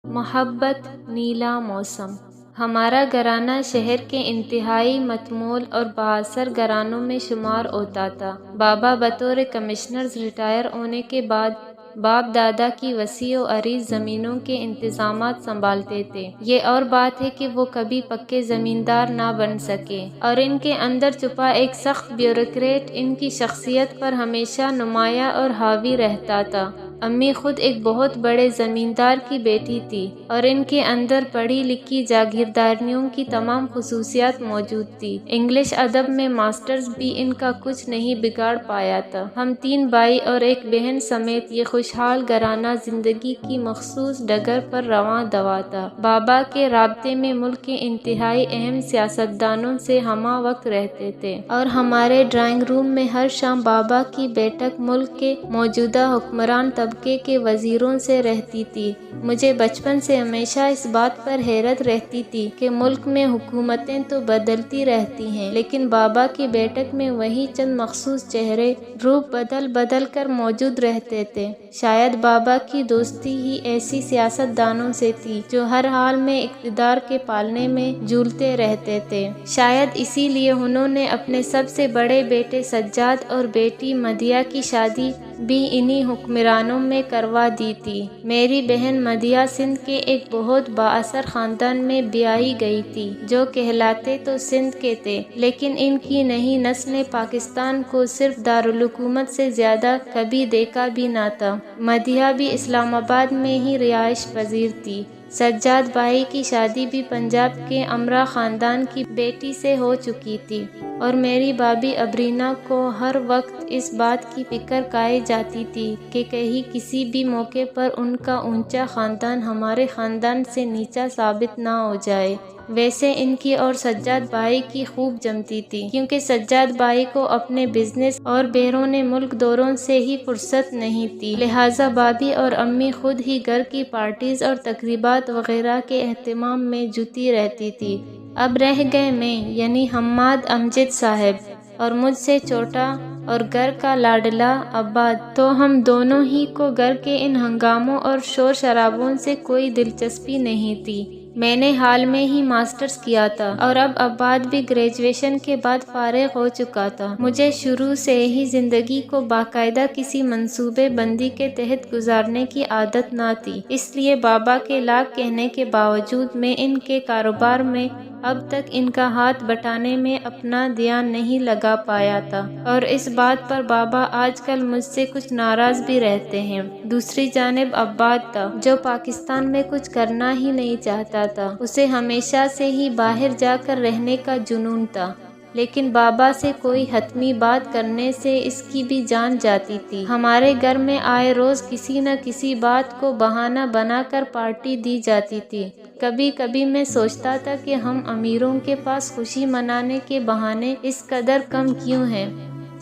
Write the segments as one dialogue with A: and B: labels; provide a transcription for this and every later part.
A: محبت نیلا موسم۔ ہمارا گھرانہ شہر کے انتہائی متمول اور بااثر گھرانوں میں شمار ہوتا تھا۔ بابا بطور کمشنرز ریٹائر ہونے کے بعد باپ دادا کی وسیع و عریض زمینوں کے انتظامات سنبھالتے تھے۔ یہ اور بات ہے کہ وہ کبھی پکے زمیندار نہ بن سکے، اور ان کے اندر چھپا ایک سخت بیوروکریٹ ان کی شخصیت پر ہمیشہ نمایاں اور حاوی رہتا تھا۔ امی خود ایک بہت بڑے زمیندار کی بیٹی تھی، اور ان کے اندر پڑھی لکھی جاگیردارنیوں کی تمام خصوصیات موجود تھی۔ انگلش ادب میں ماسٹرز بھی ان کا کچھ نہیں بگاڑ پایا تھا۔ ہم 3 بھائی اور ایک بہن سمیت یہ خوشحال گھرانہ زندگی کی مخصوص ڈگر پر رواں دواں تھا۔ بابا کے رابطے میں ملک کے انتہائی اہم سیاستدانوں سے ہمہ وقت رہتے تھے، اور ہمارے ڈرائنگ روم میں ہر شام بابا کی بیٹھک ملک کے موجودہ حکمران طبقے کے وزیروں سے رہتی تھی۔ مجھے بچپن سے ہمیشہ اس بات پر حیرت رہتی تھی کہ ملک میں حکومتیں تو بدلتی رہتی ہیں، لیکن بابا کی بیٹھک میں وہی چند مخصوص چہرے روپ بدل کر موجود رہتے تھے۔ شاید بابا کی دوستی ہی ایسی سیاست دانوں سے تھی جو ہر حال میں اقتدار کے پالنے میں جھولتے رہتے تھے۔ شاید اسی لیے انہوں نے اپنے سب سے بڑے بیٹے سجاد اور بیٹی مدیہ کی شادی بھی انہی حکمرانوں میں کروا دی تھی۔ میری بہن مدیہ سندھ کے ایک بہت بااثر خاندان میں بیاہی گئی تھی، جو کہلاتے تو سندھ کے تھے، لیکن ان کی نئی نسل نے پاکستان کو صرف دارالحکومت سے زیادہ کبھی دیکھا بھی نہ تھا۔ مدیہ بھی اسلام آباد میں ہی رہائش پذیر تھی۔ سجاد بھائی کی شادی بھی پنجاب کے امرا خاندان کی بیٹی سے ہو چکی تھی، اور میری بھابھی ابرینا کو ہر وقت اس بات کی فکر کھائی جاتی تھی کہ کہیں کسی بھی موقع پر ان کا اونچا خاندان ہمارے خاندان سے نیچا ثابت نہ ہو جائے۔ ویسے ان کی اور سجاد بھائی کی خوب جمتی تھی، کیونکہ سجاد بھائی کو اپنے بزنس اور بیرون ملک دوروں سے ہی فرصت نہیں تھی، لہٰذا بھابھی اور امی خود ہی گھر کی پارٹیز اور تقریبات وغیرہ کے اہتمام میں جٹی رہتی تھی۔ اب رہ گئے میں، یعنی حماد امجد صاحب، اور مجھ سے چھوٹا اور گھر کا لاڈلا عباد، تو ہم دونوں ہی کو گھر کے ان ہنگاموں اور شور شرابوں سے کوئی دلچسپی نہیں تھی۔ میں نے حال میں ہی ماسٹرز کیا تھا، اور اب عباد بھی گریجویشن کے بعد فارغ ہو چکا تھا۔ مجھے شروع سے ہی زندگی کو باقاعدہ کسی منصوبے بندی کے تحت گزارنے کی عادت نہ تھی، اس لیے بابا کے لاکھ کہنے کے باوجود میں ان کے کاروبار میں اب تک ان کا ہاتھ بٹانے میں اپنا دھیان نہیں لگا پایا تھا، اور اس بات پر بابا آج کل مجھ سے کچھ ناراض بھی رہتے ہیں۔ دوسری جانب عباد تھا، جو پاکستان میں کچھ کرنا ہی نہیں چاہتا تھا۔ اسے ہمیشہ سے ہی باہر جا کر رہنے کا جنون تھا، لیکن بابا سے کوئی حتمی بات کرنے سے اس کی بھی جان جاتی تھی۔ ہمارے گھر میں آئے روز کسی نہ کسی بات کو بہانہ بنا کر پارٹی دی جاتی تھی۔ کبھی کبھی میں سوچتا تھا کہ ہم امیروں کے پاس خوشی منانے کے بہانے اس قدر کم کیوں ہیں۔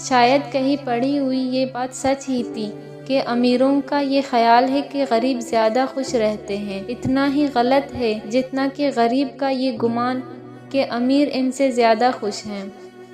A: شاید کہیں پڑھی ہوئی یہ بات سچ ہی تھی کہ امیروں کا یہ خیال ہے کہ غریب زیادہ خوش رہتے ہیں۔ اتنا ہی غلط ہے جتنا کہ غریب کا یہ گمان کہ امیر ان سے زیادہ خوش ہیں۔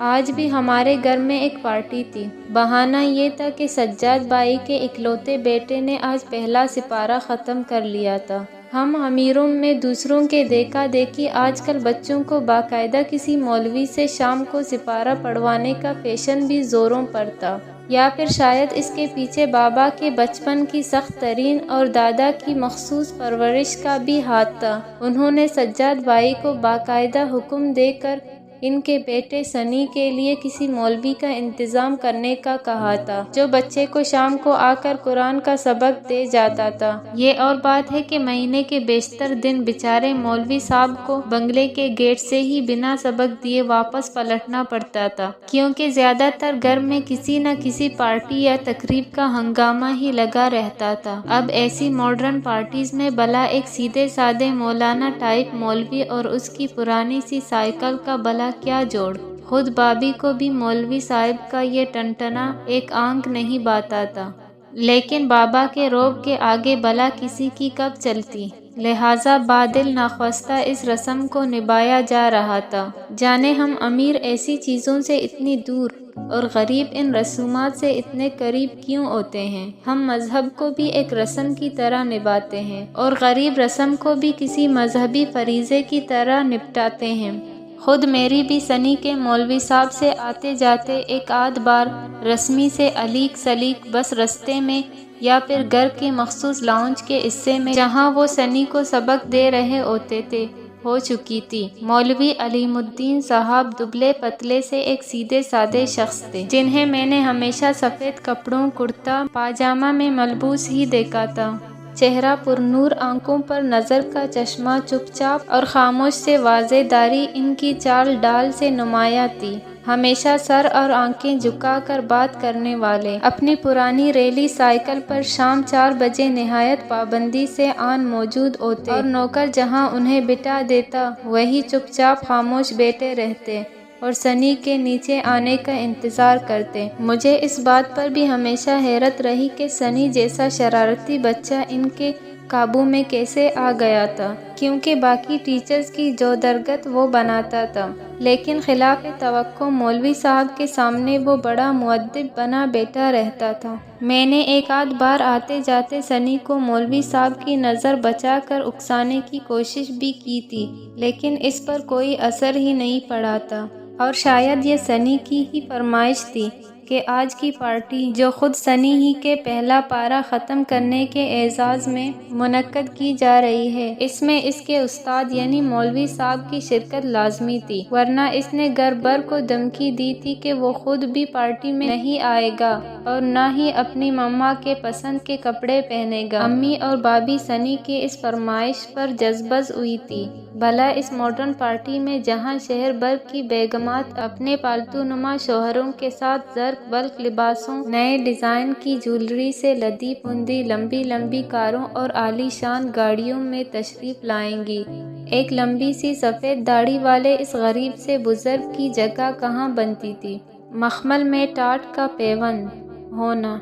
A: آج بھی ہمارے گھر میں ایک پارٹی تھی۔ بہانہ یہ تھا کہ سجاد بھائی کے اکلوتے بیٹے نے آج پہلا سپارہ ختم کر لیا تھا۔ ہم امیروں میں دوسروں کے دیکھا دیکھی آج کل بچوں کو باقاعدہ کسی مولوی سے شام کو سپارہ پڑھوانے کا فیشن بھی زوروں پر تھا، یا پھر شاید اس کے پیچھے بابا کے بچپن کی سخت ترین اور دادا کی مخصوص پرورش کا بھی ہاتھ تھا۔ انہوں نے سجاد بھائی کو باقاعدہ حکم دے کر ان کے بیٹے سنی کے لیے کسی مولوی کا انتظام کرنے کا کہا تھا، جو بچے کو شام کو آ کر قرآن کا سبق دے جاتا تھا۔ یہ اور بات ہے کہ مہینے کے بیشتر دن بیچارے مولوی صاحب کو بنگلے کے گیٹ سے ہی بنا سبق دیے واپس پلٹنا پڑتا تھا، کیونکہ زیادہ تر گھر میں کسی نہ کسی پارٹی یا تقریب کا ہنگامہ ہی لگا رہتا تھا۔ اب ایسی ماڈرن پارٹیز میں بھلا ایک سیدھے سادے مولانا ٹائپ مولوی اور اس کی پرانی سی سائیکل کا بھلا کیا جوڑ؟ خود بھابھی کو بھی مولوی صاحب کا یہ ٹنٹنا ایک آنک نہیں بھاتا تھا، لیکن بابا کے رعب کے آگے بھلا کسی کی کب چلتی؟ لہٰذا بادل ناخواستہ اس رسم کو نبھایا جا رہا تھا۔ جانے ہم امیر ایسی چیزوں سے اتنی دور اور غریب ان رسومات سے اتنے قریب کیوں ہوتے ہیں؟ ہم مذہب کو بھی ایک رسم کی طرح نبھاتے ہیں اور غریب رسم کو بھی کسی مذہبی فریضے کی طرح نپٹاتے ہیں۔ خود میری بھی سنی کے مولوی صاحب سے آتے جاتے ایک آدھ بار رسمی سے علیق سلیق بس رستے میں یا پھر گھر کے مخصوص لاؤنج کے حصے میں جہاں وہ سنی کو سبق دے رہے ہوتے تھے ہو چکی تھی۔ مولوی علیم الدین صاحب دبلے پتلے سے ایک سیدھے سادے شخص تھے جنہیں میں نے ہمیشہ سفید کپڑوں کرتا پاجامہ میں ملبوس ہی دیکھا تھا۔ چہرہ پر نور، آنکھوں پر نظر کا چشمہ، چپ چاپ اور خاموش سے واضح داری ان کی چال ڈال سے نمایاں تھی۔ ہمیشہ سر اور آنکھیں جھکا کر بات کرنے والے، اپنی پرانی ریلی سائیکل پر شام 4 بجے نہایت پابندی سے آن موجود ہوتے اور نوکر جہاں انہیں بٹھا دیتا وہیں چپ چاپ خاموش بیٹھے رہتے اور سنی کے نیچے آنے کا انتظار کرتے۔ مجھے اس بات پر بھی ہمیشہ حیرت رہی کہ سنی جیسا شرارتی بچہ ان کے قابو میں کیسے آ گیا تھا، کیونکہ باقی ٹیچرز کی جو درگت وہ بناتا تھا، لیکن خلاف توقع مولوی صاحب کے سامنے وہ بڑا مؤدب بنا بیٹھا رہتا تھا۔ میں نے ایک آدھ بار آتے جاتے سنی کو مولوی صاحب کی نظر بچا کر اکسانے کی کوشش بھی کی تھی، لیکن اس پر کوئی اثر ہی نہیں پڑا تھا، اور شاید یہ سنی کی ہی فرمائش تھی کہ آج کی پارٹی جو خود سنی ہی کے پہلا پارہ ختم کرنے کے اعزاز میں منعقد کی جا رہی ہے، اس میں اس کے استاد یعنی مولوی صاحب کی شرکت لازمی تھی، ورنہ اس نے گھر بھر کو دھمکی دی تھی کہ وہ خود بھی پارٹی میں نہیں آئے گا اور نہ ہی اپنی مما کے پسند کے کپڑے پہنے گا۔ امی اور بھابھی سنی کی اس فرمائش پر جذبز ہوئی تھی۔ بھلا اس ماڈرن پارٹی میں جہاں شہر بھر کی بیگمات اپنے پالتو نما شوہروں کے ساتھ زرق بلق لباسوں، نئے ڈیزائن کی جیولری سے لدی پھندی لمبی لمبی کاروں اور عالی شان گاڑیوں میں تشریف لائیں گی، ایک لمبی سی سفید داڑھی والے اس غریب سے بزرگ کی جگہ کہاں بنتی تھی؟ مخمل میں ٹاٹ کا پیوند ہونا۔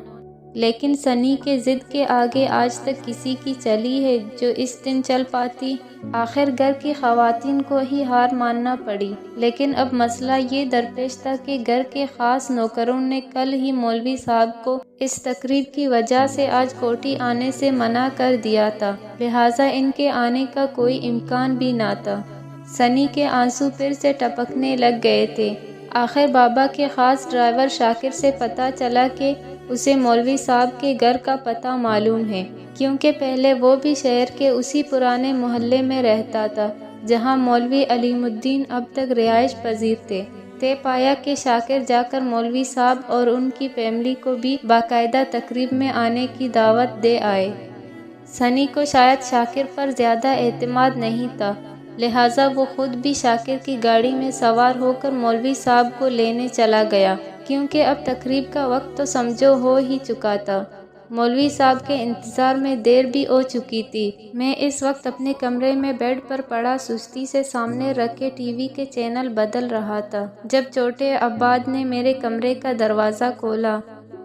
A: لیکن سنی کے ضد کے آگے آج تک کسی کی چلی ہے جو اس دن چل پاتی؟ آخر گھر کی خواتین کو ہی ہار ماننا پڑی، لیکن اب مسئلہ یہ درپیش تھا کہ گھر کے خاص نوکروں نے کل ہی مولوی صاحب کو اس تقریب کی وجہ سے آج کوٹھی آنے سے منع کر دیا تھا، لہٰذا ان کے آنے کا کوئی امکان بھی نہ تھا۔ سنی کے آنسو پھر سے ٹپکنے لگ گئے تھے۔ آخر بابا کے خاص ڈرائیور شاکر سے پتہ چلا کہ اسے مولوی صاحب کے گھر کا پتہ معلوم ہے، کیونکہ پہلے وہ بھی شہر کے اسی پرانے محلے میں رہتا تھا جہاں مولوی علیم الدین اب تک رہائش پذیر تھے۔ طے پایا کہ شاکر جا کر مولوی صاحب اور ان کی فیملی کو بھی باقاعدہ تقریب میں آنے کی دعوت دے آئے۔ سنی کو شاید شاکر پر زیادہ اعتماد نہیں تھا، لہٰذا وہ خود بھی شاکر کی گاڑی میں سوار ہو کر مولوی صاحب کو لینے چلا گیا، کیونکہ اب تقریب کا وقت تو سمجھو ہو ہی چکا تھا۔ مولوی صاحب کے انتظار میں دیر بھی ہو چکی تھی۔ میں اس وقت اپنے کمرے میں بیڈ پر پڑا سستی سے سامنے رکھ کے ٹی وی کے چینل بدل رہا تھا جب چھوٹے عباد نے میرے کمرے کا دروازہ کھولا۔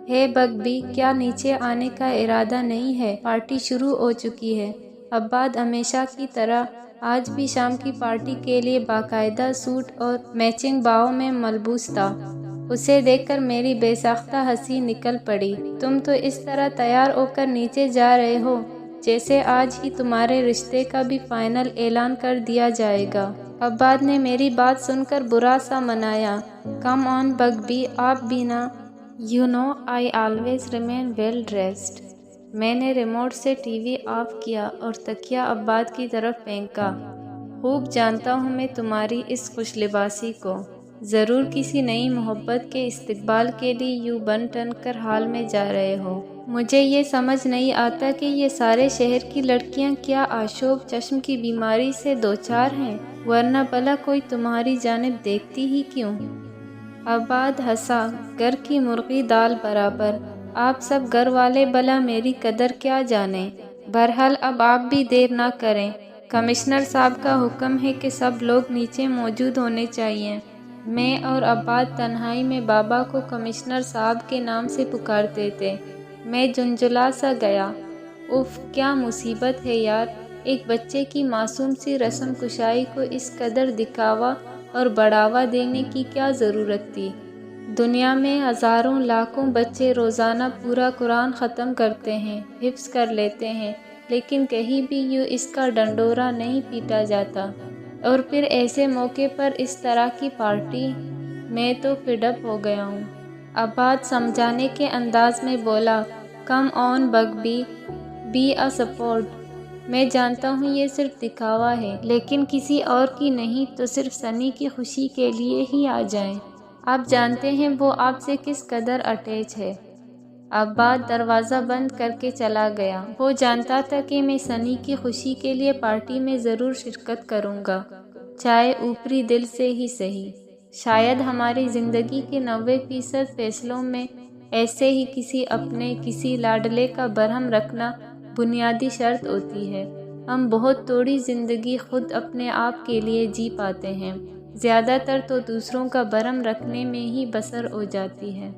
A: ہے بگ بی، کیا نیچے آنے کا ارادہ نہیں ہے؟ پارٹی شروع ہو چکی ہے۔ عباد ہمیشہ کی طرح آج بھی شام کی پارٹی کے لیے باقاعدہ سوٹ اور میچنگ باؤں میں ملبوس تھا۔ اسے دیکھ کر میری بے ساختہ ہنسی نکل پڑی۔ تم تو اس طرح تیار ہو کر نیچے جا رہے ہو جیسے آج ہی تمہارے رشتے کا بھی فائنل اعلان کر دیا جائے گا۔ عباد نے میری بات سن کر برا سا منایا۔ کم آن بگ بی، آپ بھی نا۔ You know I always remain well dressed. میں نے ریموٹ سے ٹی وی آف کیا اور تکیہ عباد کی طرف پھینکا۔ خوب جانتا ہوں میں تمہاری اس خوش لباسی کو۔ ضرور کسی نئی محبت کے استقبال کے لیے یوں بن ٹھن کر ہال میں جا رہے ہو۔ مجھے یہ سمجھ نہیں آتا کہ یہ سارے شہر کی لڑکیاں کیا آشوب چشم کی بیماری سے دوچار ہیں، ورنہ بھلا کوئی تمہاری جانب دیکھتی ہی کیوں؟ عباد ہنسا۔ گھر کی مرغی دال برابر، آپ سب گھر والے بھلا میری قدر کیا جانیں؟ بہرحال اب آپ بھی دیر نہ کریں، کمشنر صاحب کا حکم ہے کہ سب لوگ نیچے موجود ہونے چاہیے۔ میں اور عباد تنہائی میں بابا کو کمشنر صاحب کے نام سے پکارتے تھے۔ میں جھنجھلا سا گیا۔ اف، کیا مصیبت ہے یار، ایک بچے کی معصوم سی رسم کشائی کو اس قدر دکھاوا اور بڑھاوا دینے کی کیا ضرورت تھی؟ دنیا میں ہزاروں لاکھوں بچے روزانہ پورا قرآن ختم کرتے ہیں، حفظ کر لیتے ہیں، لیکن کہیں بھی یوں اس کا ڈنڈورا نہیں پیٹا جاتا، اور پھر ایسے موقع پر اس طرح کی پارٹی۔ میں تو فیڈ اپ ہو گیا ہوں۔ اب بات سمجھانے کے انداز میں بولا، come on Big B A support. میں جانتا ہوں یہ صرف دکھاوا ہے، لیکن کسی اور کی نہیں تو صرف سنی کی خوشی کے لیے ہی آ جائیں۔ آپ جانتے ہیں وہ آپ سے کس قدر اٹیچ ہے۔ عباد دروازہ بند کر کے چلا گیا۔ وہ جانتا تھا کہ میں سنی کی خوشی کے لیے پارٹی میں ضرور شرکت کروں گا، چاہے اوپری دل سے ہی صحیح۔ شاید ہماری زندگی کے 90% فیصلوں میں ایسے ہی کسی اپنے، کسی لاڈلے کا برہم رکھنا بنیادی شرط ہوتی ہے۔ ہم بہت تھوڑی زندگی خود اپنے آپ کے لیے جی پاتے ہیں، زیادہ تر تو دوسروں کا برہم رکھنے میں ہی بسر ہو جاتی ہے۔